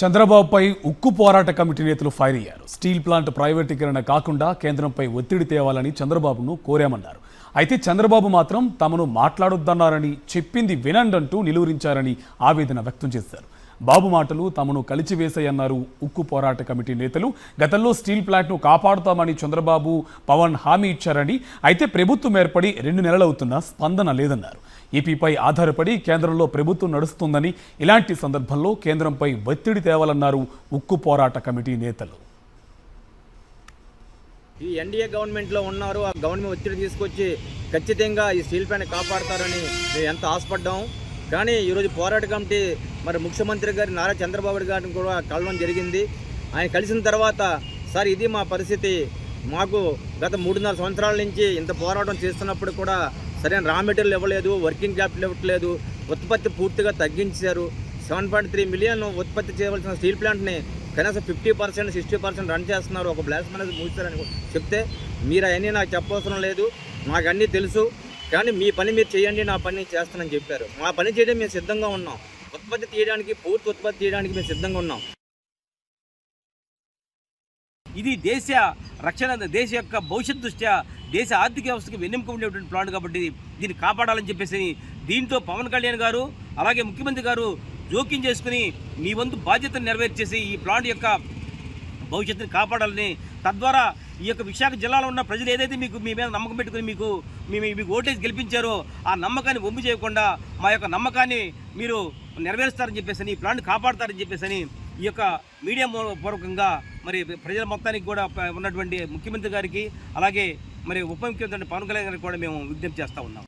చంద్రబాబుపై ఉక్కు పోరాట కమిటీ నేతలు ఫైర్ అయ్యారు. స్టీల్ ప్లాంట్ ప్రైవేటీకరణ కాకుండా కేంద్రంపై ఒత్తిడి తేవాలని చంద్రబాబును కోరామన్నారు. అయితే చంద్రబాబు మాత్రం తమను మాట్లాడొద్దన్నారని, చెప్పింది వినండంటూ నిలువరించారని ఆవేదన వ్యక్తం చేశారు. బాబు మాటలు తమను కలిచివేశాయన్నారు ఉక్కు పోరాట కమిటీ నేతలు. గతంలో స్టీల్ ప్లాంట్ను కాపాడుతామని చంద్రబాబు, పవన్ హామీ ఇచ్చారని, అయితే ప్రభుత్వం ఏర్పడి 2 నెలలవుతున్నా స్పందన లేదన్నారు. ఏపీపై ఆధారపడి కేంద్రంలో ప్రభుత్వం నడుస్తుందని, ఇలాంటి సందర్భంలో కేంద్రంపై ఒత్తిడి తేవాలన్నారు ఉక్కు పోరాట కమిటీ నేతలు. ఈ ఎన్డీఏ గవర్నమెంట్లో ఉన్నారు, ఆ గవర్నమెంట్ ఒత్తిడి తీసుకొచ్చి ఖచ్చితంగా ఈ స్టీల్ ప్లాంట్ కాపాడతారని మేము ఎంత ఆశపడ్డాము. కానీ ఈరోజు పోరాట కమిటీ మరి ముఖ్యమంత్రి గారి నారా చంద్రబాబు గారిని కూడా కలవడం జరిగింది. ఆయన కలిసిన తర్వాత సార్ ఇది మా పరిస్థితి, మాకు గత 3.5 సంవత్సరాల నుంచి ఇంత పోరాటం చేస్తున్నప్పుడు కూడా సరైన రా మెటీరియల్ ఇవ్వలేదు, వర్కింగ్ క్యాపిటల్ ఇవ్వట్లేదు, ఉత్పత్తి పూర్తిగా తగ్గించారు. 7.3 మిలియన్ ఉత్పత్తి చేయవలసిన స్టీల్ ప్లాంట్ని కనీసం 50%, 60% రన్ చేస్తున్నారు. ఒక బ్లాస్ట్ మేనేజర్ మూసారని చెప్తే మీరు అవన్నీ నాకు చెప్పవసరం లేదు, మాకు అన్నీ తెలుసు, కానీ మీ పని మీరు చేయండి, నా పని చేస్తానని చెప్పారు. మా పని చేయడం మేము సిద్ధంగా ఉన్నాం, ఉత్పత్తి తీయడానికి, పూర్తి ఉత్పత్తి తీయడానికి మేము సిద్ధంగా ఉన్నాం. ఇది దేశ రక్షణ, దేశ యొక్క భవిష్యత్ దృష్ట్యా దేశ ఆర్థిక వ్యవస్థకు వెన్నెముక ఉండేటువంటి ప్లాంట్ కాబట్టి దీన్ని కాపాడాలని చెప్పేసి దీంట్లో పవన్ కళ్యాణ్ గారు అలాగే ముఖ్యమంత్రి గారు జోక్యం చేసుకుని మీ వంతు బాధ్యతను నెరవేర్చేసి ఈ ప్లాంట్ యొక్క భవిష్యత్తుని కాపాడాలని, తద్వారా ఈ యొక్క విశాఖ జిల్లాలో ఉన్న ప్రజలు ఏదైతే మీ మీద నమ్మకం పెట్టుకుని మీకు ఓటేజ్ గెలిపించారో ఆ నమ్మకాన్ని ఒమ్ము చేయకుండా మా యొక్క నమ్మకాన్ని మీరు నెరవేరుస్తారని చెప్పేసి, ఈ ప్లాంట్ కాపాడతారని చెప్పేసి ఈ యొక్క మీడియా పూర్వకంగా మరి ప్రజల మొత్తానికి కూడా ఉన్నటువంటి ముఖ్యమంత్రి గారికి అలాగే మరి ఉప ముఖ్యమంత్రి పవన్ కళ్యాణ్ గారికి కూడా మేము విజ్ఞప్తి చేస్తూ ఉన్నాం.